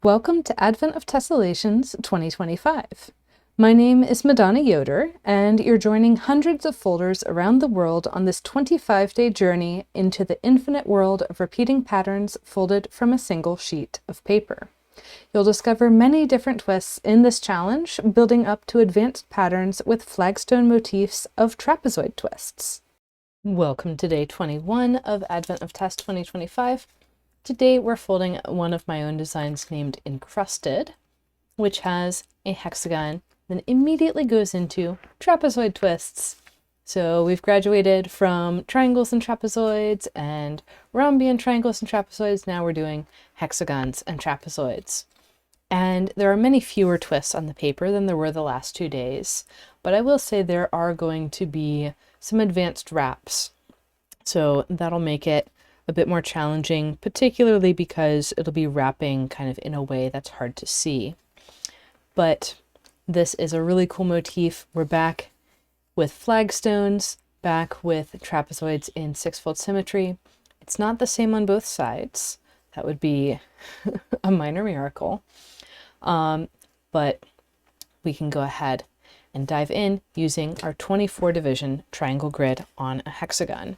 Welcome to Advent of Tessellations 2025. My name is Madonna Yoder, and you're joining hundreds of folders around the world on this 25-day journey into the infinite world of repeating patterns folded from a single sheet of paper. You'll discover many different twists in this challenge, building up to advanced patterns with flagstone motifs of trapezoid twists. Welcome to day 21 of Advent of Tess 2025. Today we're folding one of my own designs named Encrusted, which has a hexagon, then immediately goes into trapezoid twists. So we've graduated from triangles and trapezoids and rhombian triangles and trapezoids. Now we're doing hexagons and trapezoids. And there are many fewer twists on the paper than there were the last 2 days, but I will say there are going to be some advanced wraps. So that'll make it a bit more challenging, particularly because it'll be wrapping kind of in a way that's hard to see. But this is a really cool motif. We're back with flagstones, back with trapezoids in 6-fold symmetry. It's not the same on both sides. That would be a minor miracle. But we can go ahead and dive in using our 24 division triangle grid on a hexagon.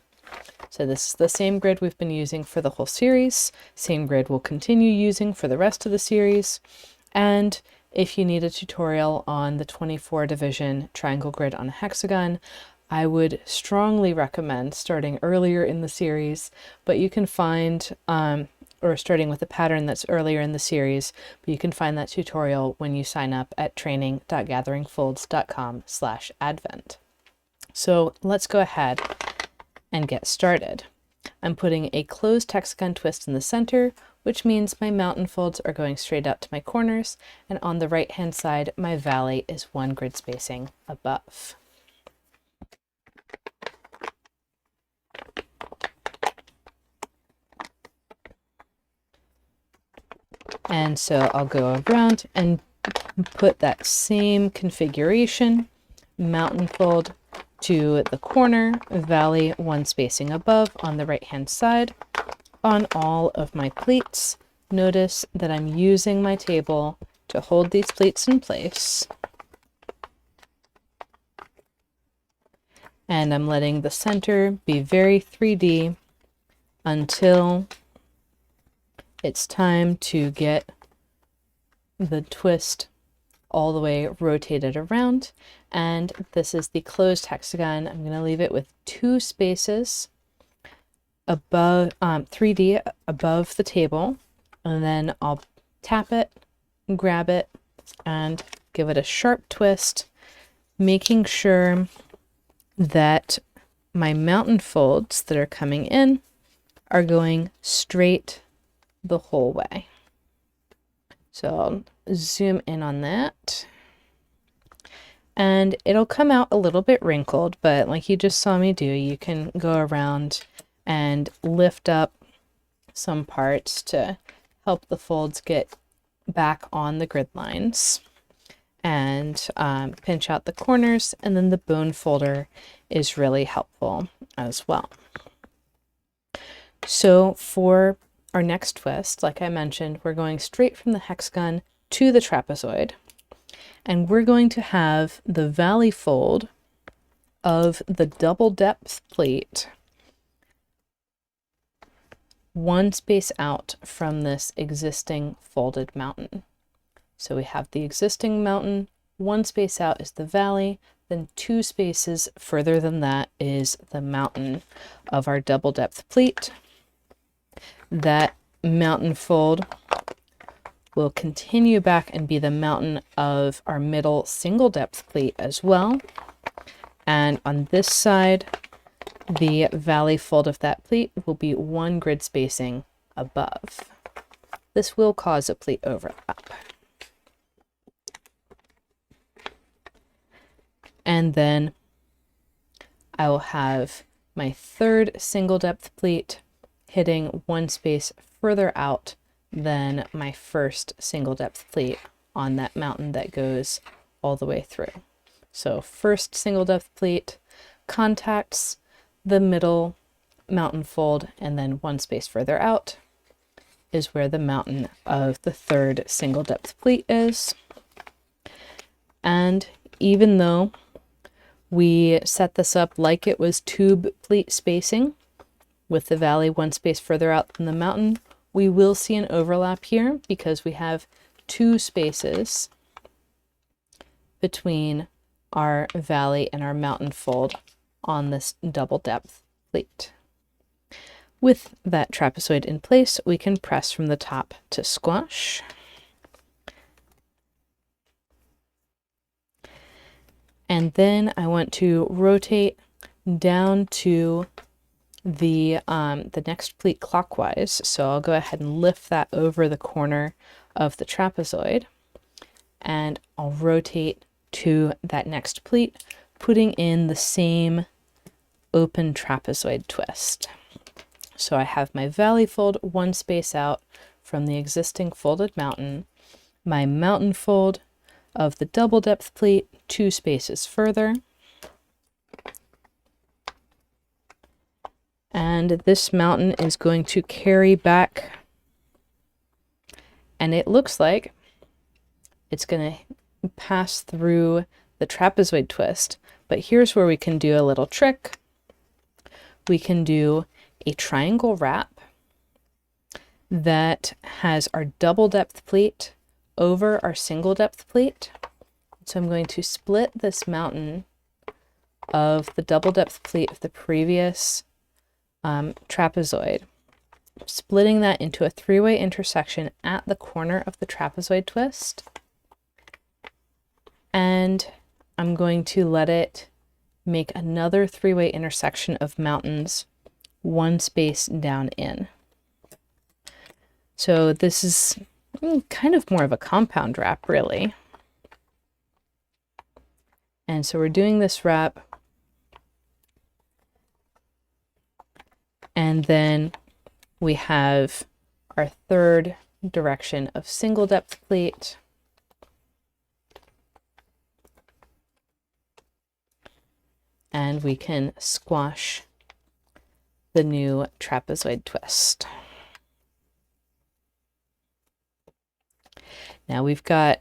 So this is the same grid we've been using for the whole series, same grid we'll continue using for the rest of the series. And if you need a tutorial on the 24 division triangle grid on a hexagon, I would strongly recommend starting earlier in the series, but you can find, or starting with a pattern that's earlier in the series, but you can find that tutorial when you sign up at training.gatheringfolds.com/advent. So let's go ahead and get started. I'm putting a closed hexagon twist in the center, which means my mountain folds are going straight out to my corners, and on the right hand side my valley is 1 grid spacing above. And so I'll go around and put that same configuration, mountain fold to the corner, valley 1 spacing above on the right hand side on all of my pleats. Notice that I'm using my table to hold these pleats in place, and I'm letting the center be very 3D until it's time to get the twist all the way rotated around. And this is the closed hexagon. I'm going to leave it with 2 spaces above 3D above the table, and then I'll tap it, grab it, and give it a sharp twist, making sure that my mountain folds that are coming in are going straight the whole way. So I'll zoom in on that, and it'll come out a little bit wrinkled, but like you just saw me do, you can go around and lift up some parts to help the folds get back on the grid lines, and pinch out the corners, and then the bone folder is really helpful as well. So for our next twist, like I mentioned, we're going straight from the hexagon to the trapezoid, and we're going to have the valley fold of the double depth plate 1 space out from this existing folded mountain. So we have the existing mountain, 1 space out is the valley, then 2 spaces further than that is the mountain of our double depth plate. That mountain fold will continue back and be the mountain of our middle single depth plate as well. And on this side, the valley fold of that plate will be 1 grid spacing above. This will cause a plate overlap. And then I will have my 3rd single depth plate hitting 1 space further out than my 1st single depth plate on that mountain that goes all the way through. So 1st single depth plate contacts the middle mountain fold and then 1 space further out. is where the mountain of the third single depth pleat is. And even though we set this up like it was tube pleat spacing, with the valley one space further out than the mountain, we will see an overlap here because we have two spaces between our valley and our mountain fold on this double depth pleat. With that trapezoid in place, we can press from the top to squash. And then I want to rotate down to the next pleat clockwise. So I'll go ahead and lift that over the corner of the trapezoid, and I'll rotate to that next pleat, putting in the same open trapezoid twist. So I have my valley fold one space out from the existing folded mountain, my mountain fold of the double depth pleat two spaces further, and this mountain is going to carry back, and it looks like it's going to pass through the trapezoid twist. But here's where we can do a little trick. We can do a triangle wrap that has our double depth pleat over our single depth pleat. So I'm going to split this mountain of the double depth pleat of the previous trapezoid, splitting that into a three-way intersection at the corner of the trapezoid twist. And I'm going to let it make another three-way intersection of mountains one space down in. So this is kind of more of a compound wrap, really. And so we're doing this wrap, and then we have our third direction of single depth pleat, and we can squash the new trapezoid twist. Now we've got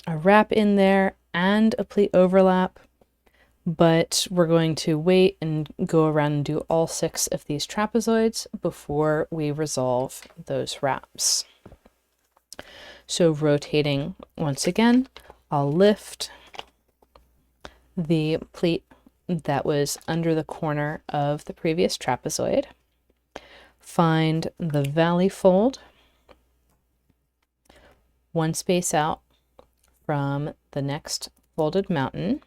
a wrap in there and a pleat overlap, but we're going to wait and go around and do all 6 of these trapezoids before we resolve those wraps. So rotating once again, I'll lift the pleat that was under the corner of the previous trapezoid, find the valley fold one space out from the next folded mountain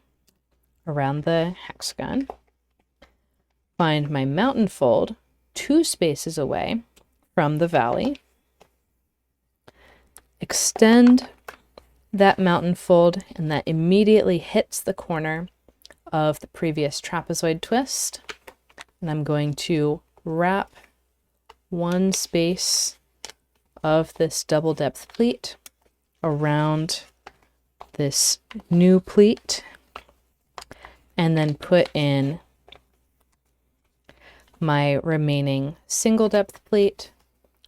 around the hexagon, find my mountain fold 2 spaces away from the valley, extend that mountain fold, and that immediately hits the corner of the previous trapezoid twist. And I'm going to wrap one space of this double depth pleat around this new pleat, and then put in my remaining single depth pleat.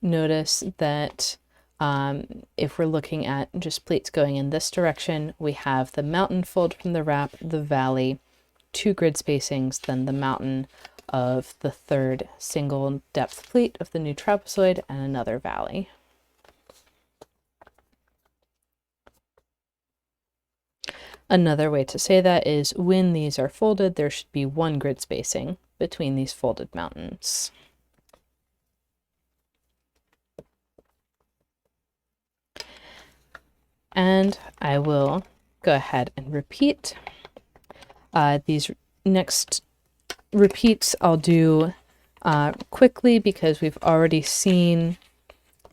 Notice that if we're looking at just pleats going in this direction, we have the mountain fold from the wrap, the valley, 2 grid spacings, then the mountain of the third single depth pleat of the new trapezoid, and another valley. Another way to say that is when these are folded, there should be 1 grid spacing between these folded mountains. And I will go ahead and repeat. These next repeats I'll do quickly because we've already seen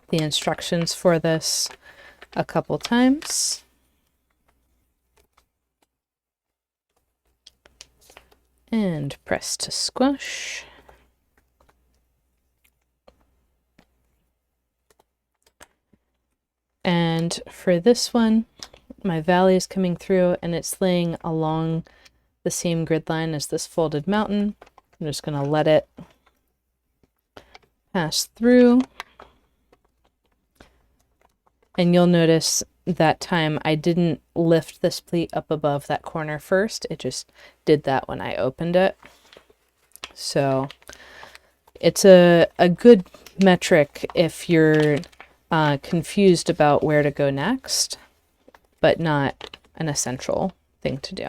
the instructions for this a couple times. And press to squash. And for this one, my valley is coming through and it's laying along the same grid line as this folded mountain. I'm just going to let it pass through. And you'll notice that time I didn't lift this pleat up above that corner first. It just did that when I opened it. So it's a good metric if you're confused about where to go next, but not an essential thing to do.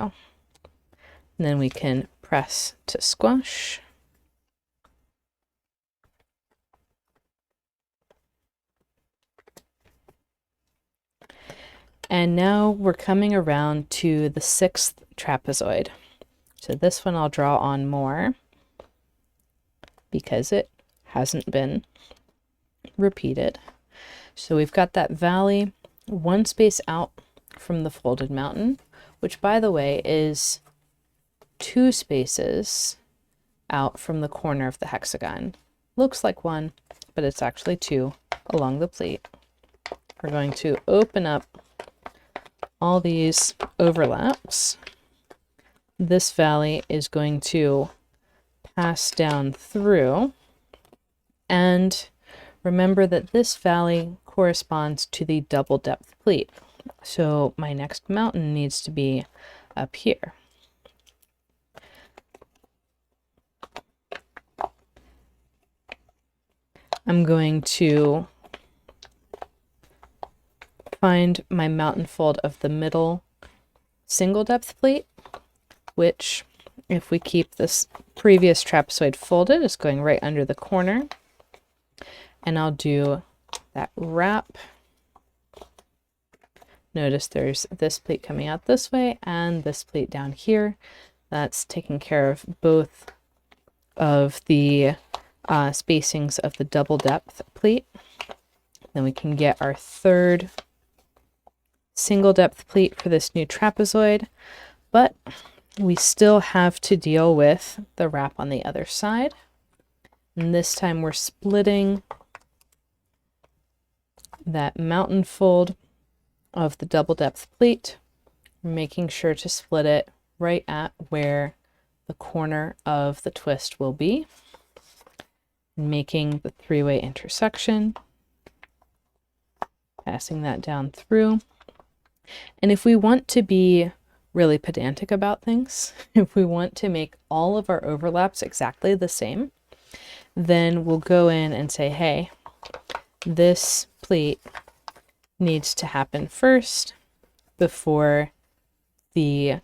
And then we can press to squash. And now we're coming around to the 6th trapezoid. So this one I'll draw on more because it hasn't been repeated. So we've got that valley one space out from the folded mountain, which by the way is 2 spaces out from the corner of the hexagon. Looks like 1, but it's actually 2 along the pleat. We're going to open up all these overlaps. This valley is going to pass down through, and remember that this valley corresponds to the double depth pleat. So my next mountain needs to be up here. I'm going to find my mountain fold of the middle single depth pleat, which, if we keep this previous trapezoid folded, is going right under the corner. And I'll do that wrap. Notice there's this pleat coming out this way and this pleat down here. That's taking care of both of the spacings of the double depth pleat. Then we can get our 3rd single depth pleat for this new trapezoid, but we still have to deal with the wrap on the other side. And this time we're splitting that mountain fold of the double depth pleat, making sure to split it right at where the corner of the twist will be, making the 3-way intersection, passing that down through. And if we want to be really pedantic about things, if we want to make all of our overlaps exactly the same, then we'll go in and say, hey, this pleat needs to happen first before the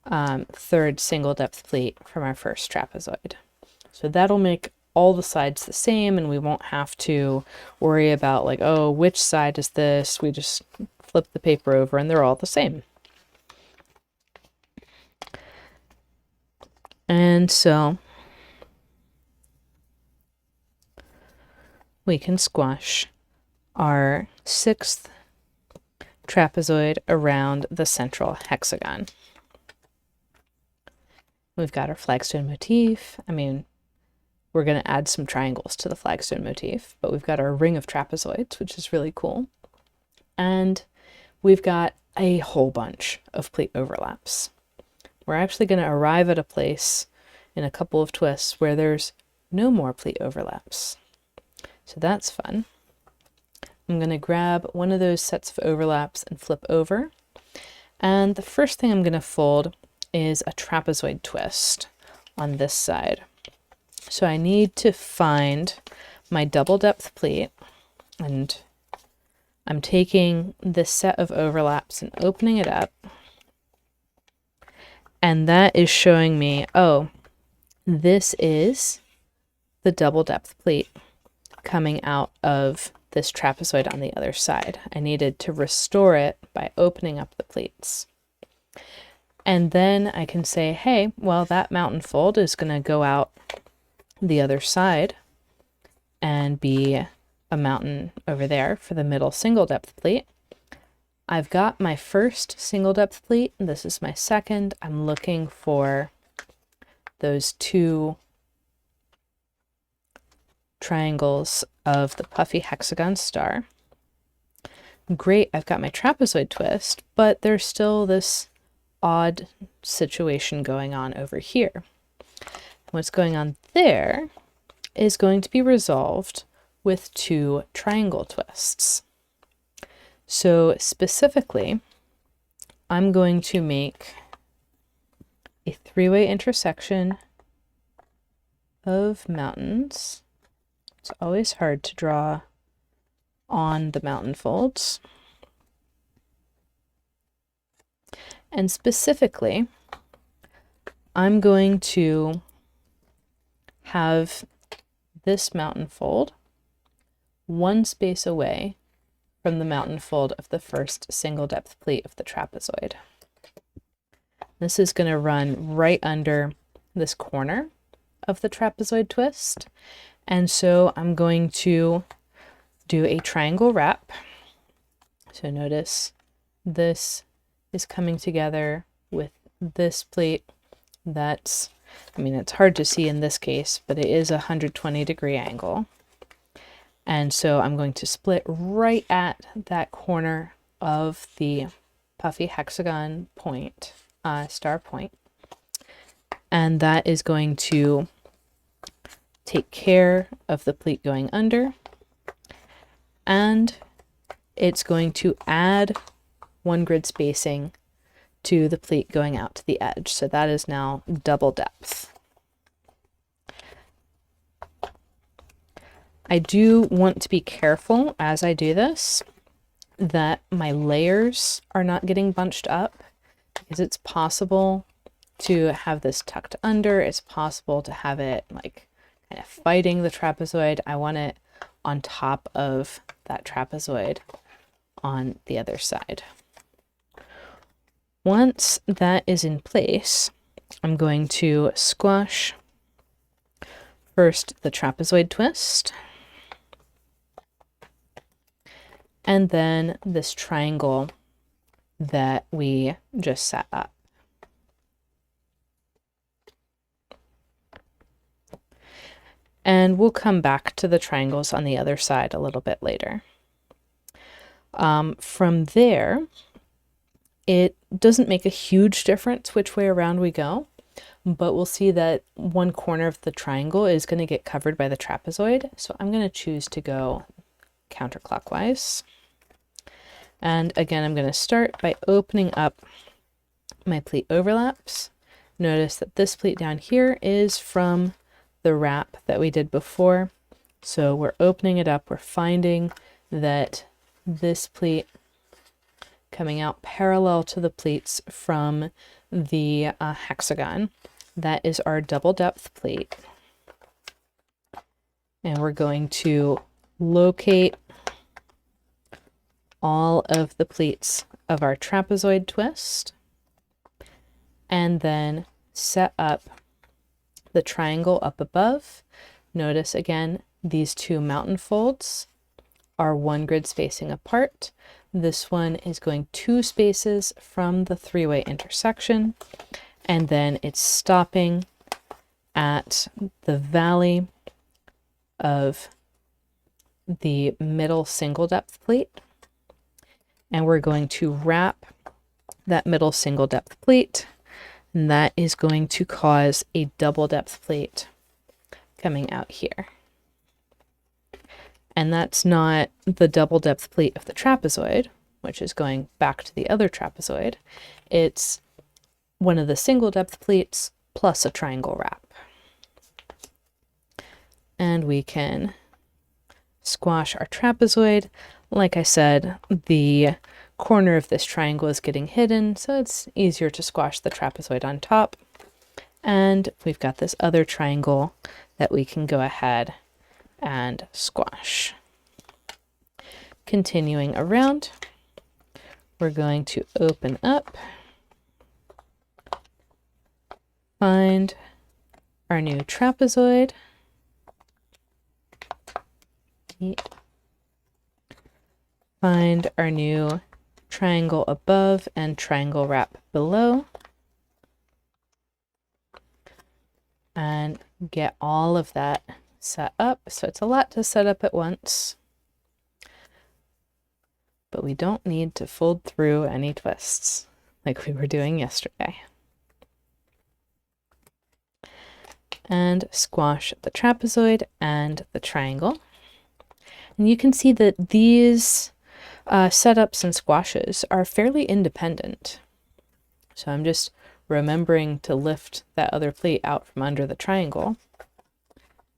3rd single depth pleat from our first trapezoid. So that'll make all the sides the same, and we won't have to worry about like, oh, which side is this? We just flip the paper over and they're all the same. And so we can squash our 6th trapezoid around the central hexagon. We've got our flagstone motif. I mean, we're going to add some triangles to the flagstone motif, but we've got our ring of trapezoids, which is really cool. And we've got a whole bunch of pleat overlaps. We're actually going to arrive at a place in a couple of twists where there's no more pleat overlaps. So that's fun. I'm going to grab one of those sets of overlaps and flip over. And the first thing I'm going to fold is a trapezoid twist on this side. So I need to find my double depth pleat, and I'm taking this set of overlaps and opening it up. And that is showing me, oh, this is the double depth pleat coming out of this trapezoid on the other side. I needed to restore it by opening up the pleats. And then I can say, hey, well, that mountain fold is going to go out the other side and be a mountain over there for the middle single depth pleat. I've got my first single depth pleat, and this is my second. I'm looking for those 2 triangles of the puffy hexagon star. Great, I've got my trapezoid twist, but there's still this odd situation going on over here. What's going on there is going to be resolved with 2 triangle twists. So specifically, I'm going to make a three-way intersection of mountains. It's always hard to draw on the mountain folds. And specifically, I'm going to have this mountain fold one space away from the mountain fold of the first single depth pleat of the trapezoid. This is going to run right under this corner of the trapezoid twist. And so I'm going to do a triangle wrap. So notice this is coming together with this pleat. That's, I mean, it's hard to see in this case, but it is a 120-degree angle. And so I'm going to split right at that corner of the puffy hexagon point, star point. And that is going to take care of the pleat going under. And it's going to add 1 grid spacing to the pleat going out to the edge. So that is now double depth. I do want to be careful as I do this that my layers are not getting bunched up, because it's possible to have this tucked under. It's possible to have it like kind of fighting the trapezoid. I want it on top of that trapezoid on the other side. Once that is in place, I'm going to squash first the trapezoid twist, and then this triangle that we just set up. And we'll come back to the triangles on the other side a little bit later. From there, it doesn't make a huge difference which way around we go, but we'll see that one corner of the triangle is going to get covered by the trapezoid. So I'm going to choose to go counterclockwise. And again, I'm going to start by opening up my pleat overlaps. Notice that this pleat down here is from the wrap that we did before. So we're opening it up. We're finding that this pleat coming out parallel to the pleats from the hexagon. That is our double depth pleat. And we're going to locate all of the pleats of our trapezoid twist and then set up the triangle up above. Notice again, these two mountain folds are 1 grid spacing apart. This one is going 2 spaces from the three-way intersection, and then it's stopping at the valley of the middle single depth pleat. And we're going to wrap that middle single depth pleat, and that is going to cause a double depth pleat coming out here. And that's not the double depth pleat of the trapezoid, which is going back to the other trapezoid. It's one of the single depth pleats plus a triangle wrap. And we can squash our trapezoid. Like I said, the corner of this triangle is getting hidden, so it's easier to squash the trapezoid on top. And we've got this other triangle that we can go ahead and squash. Continuing around, we're going to open up, find our new trapezoid, find our new triangle above and triangle wrap below, and get all of that set up. So it's a lot to set up at once, but we don't need to fold through any twists like we were doing yesterday. And squash the trapezoid and the triangle. And you can see that these setups and squashes are fairly independent. So I'm just remembering to lift that other pleat out from under the triangle,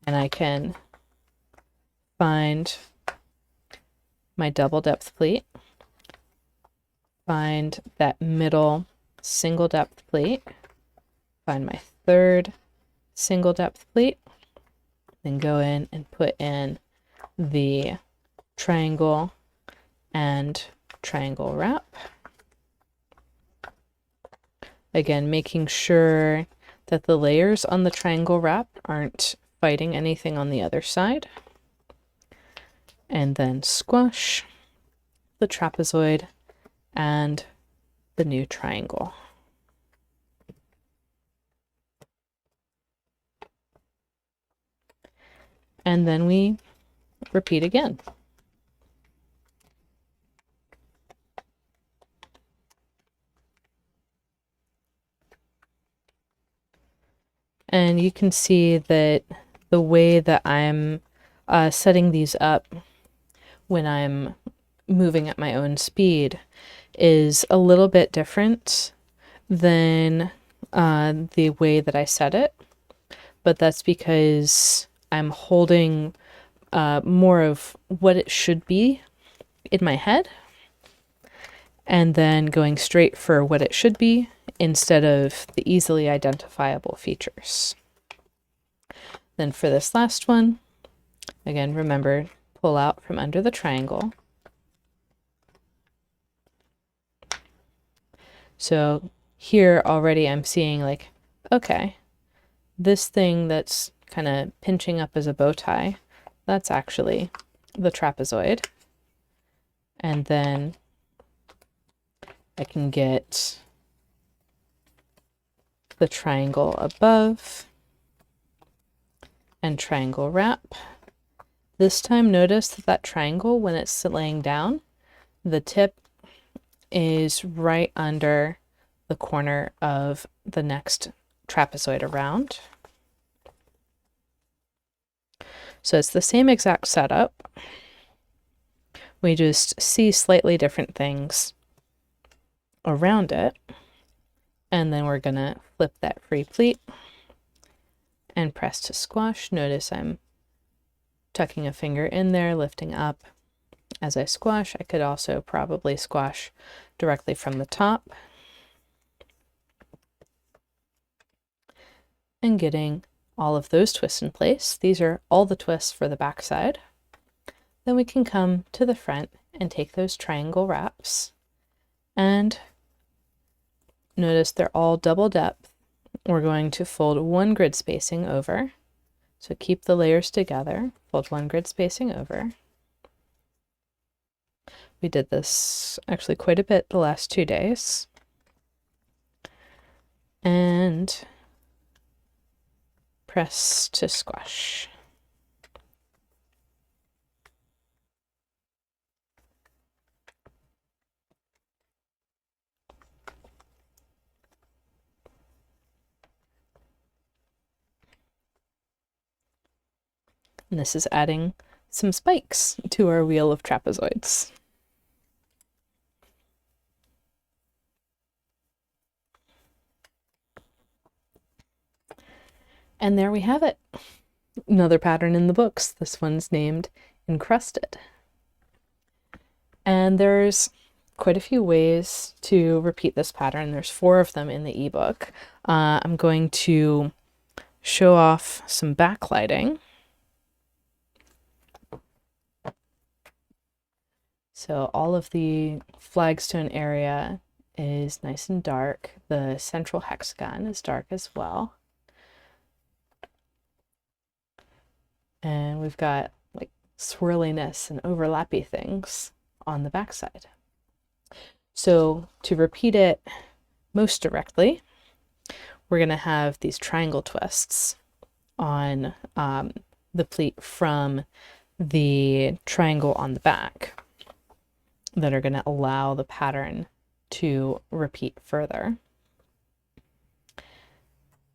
and I can find my double depth pleat, find that middle single depth pleat, find my third single depth pleat, then go in and put in the triangle and triangle wrap. Again, making sure that the layers on the triangle wrap aren't fighting anything on the other side. And then squash the trapezoid and the new triangle. And then we repeat again. And you can see that the way that I'm setting these up when I'm moving at my own speed is a little bit different than the way that I set it, but that's because I'm holding more of what it should be in my head and then going straight for what it should be instead of the easily identifiable features. Then for this last one, again, remember, pull out from under the triangle. So here already I'm seeing like, okay, this thing that's kind of pinching up as a bow tie, that's actually the trapezoid. And then I can get the triangle above and triangle wrap. This time notice that that triangle, when it's laying down, the tip is right under the corner of the next trapezoid around. So it's the same exact setup. We just see slightly different things around it. And then we're gonna flip that free pleat and press to squash. Notice I'm tucking a finger in there, lifting up as I squash. I could also probably squash directly from the top. And getting all of those twists in place. These are all the twists for the back side. Then we can come to the front and take those triangle wraps, and notice they're all double depth. We're going to fold one grid spacing over. So keep the layers together, fold one grid spacing over. We did this actually quite a bit the last 2 days. And press to squash. And this is adding some spikes to our wheel of trapezoids. And there we have it. Another pattern in the books. This one's named Encrusted. And there's quite a few ways to repeat this pattern. There's 4 of them in the ebook. I'm going to show off some backlighting. So all of the flagstone area is nice and dark. The central hexagon is dark as well. And we've got like swirliness and overlappy things on the backside. So to repeat it most directly, we're going to have these triangle twists on the pleat from the triangle on the back that are going to allow the pattern to repeat further.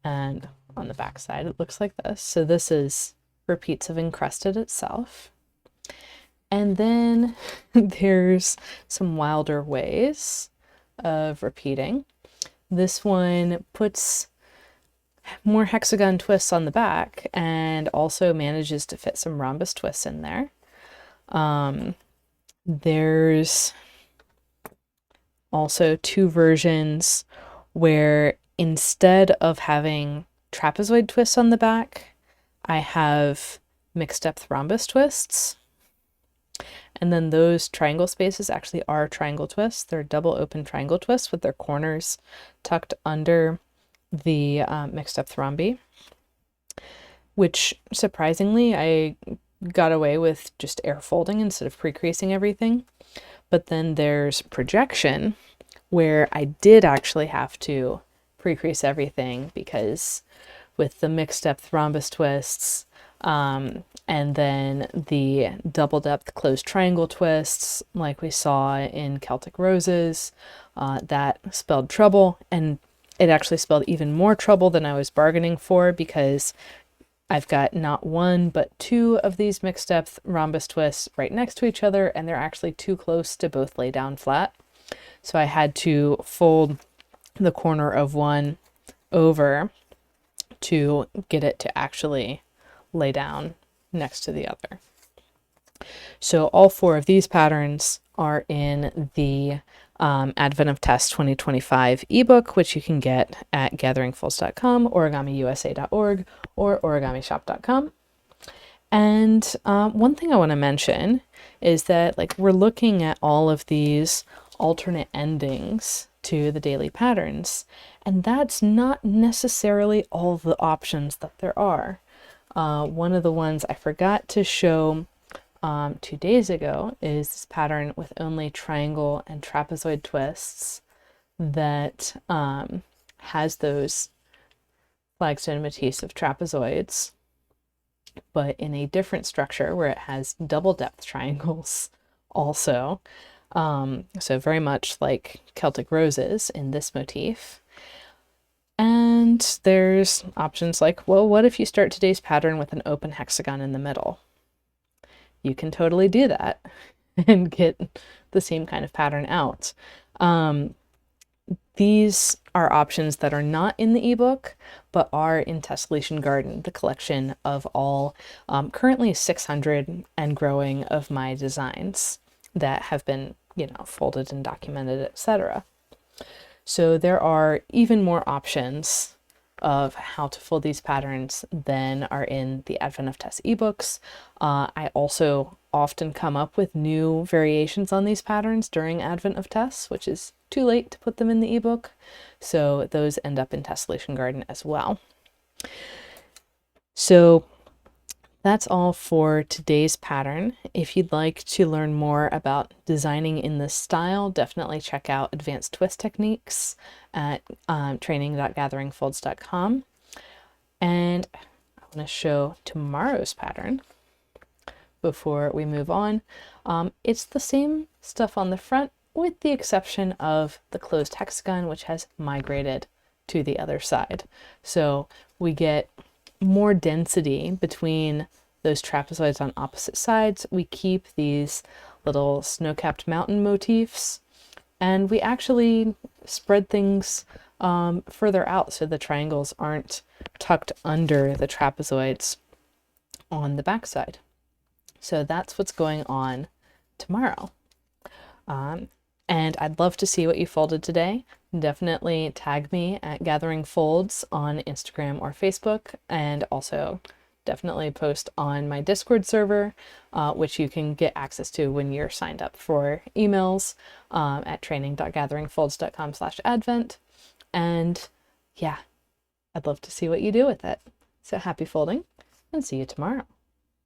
And on the back side, it looks like this. So this is repeats of Encrusted itself. And then there's some wilder ways of repeating. This one puts more hexagon twists on the back and also manages to fit some rhombus twists in there. There's also two versions where instead of having trapezoid twists on the back, I have mixed depth rhombus twists. And then those triangle spaces actually are triangle twists. They're double open triangle twists with their corners tucked under the mixed depth rhombi, which surprisingly I got away with just air folding instead of pre-creasing everything. But then there's projection, where I did actually have to pre-crease everything, because with the mixed depth rhombus twists and then the double depth closed triangle twists like we saw in Celtic Roses, that spelled trouble, and it actually spelled even more trouble than I was bargaining for, because I've got not one but two of these mixed depth rhombus twists right next to each other, and they're actually too close to both lay down flat. So I had to fold the corner of one over to get it to actually lay down next to the other. So all four of these patterns are in the Advent of Tess 2025 ebook, which you can get at gatheringfolds.com, origamiusa.org, or origamishop.com. And one thing I want to mention is that, like, we're looking at all of these alternate endings to the daily patterns, and that's not necessarily all the options that there are. One of the ones I forgot to show 2 days ago is this pattern with only triangle and trapezoid twists that has those flagstone motifs of trapezoids, but in a different structure where it has double depth triangles also. So very much like Celtic Roses in this motif. And there's options like, well, what if you start today's pattern with an open hexagon in the middle? You can totally do that and get the same kind of pattern out. These are options that are not in the ebook, but are in Tessellation Garden, the collection of all currently 600 and growing of my designs that have been, folded and documented, etc. So there are even more options of how to fold these patterns than are in the Advent of Tess ebooks. I also often come up with new variations on these patterns during Advent of Tess, which is too late to put them in the ebook. So those end up in Tessellation Garden as well. So that's all for today's pattern. If you'd like to learn more about designing in this style, definitely check out Advanced Twist Techniques at training.gatheringfolds.com. And I want to show tomorrow's pattern before we move on. It's the same stuff on the front, with the exception of the closed hexagon, which has migrated to the other side. So we get more density between those trapezoids on opposite sides. We keep these little snow-capped mountain motifs, and we actually spread things further out so the triangles aren't tucked under the trapezoids on the backside. So that's what's going on tomorrow. And I'd love to see what you folded today. Definitely tag me at Gathering Folds on Instagram or Facebook, and also definitely post on my Discord server, which you can get access to when you're signed up for emails at training.gatheringfolds.com/advent. And yeah, I'd love to see what you do with it. So happy folding, and see you tomorrow.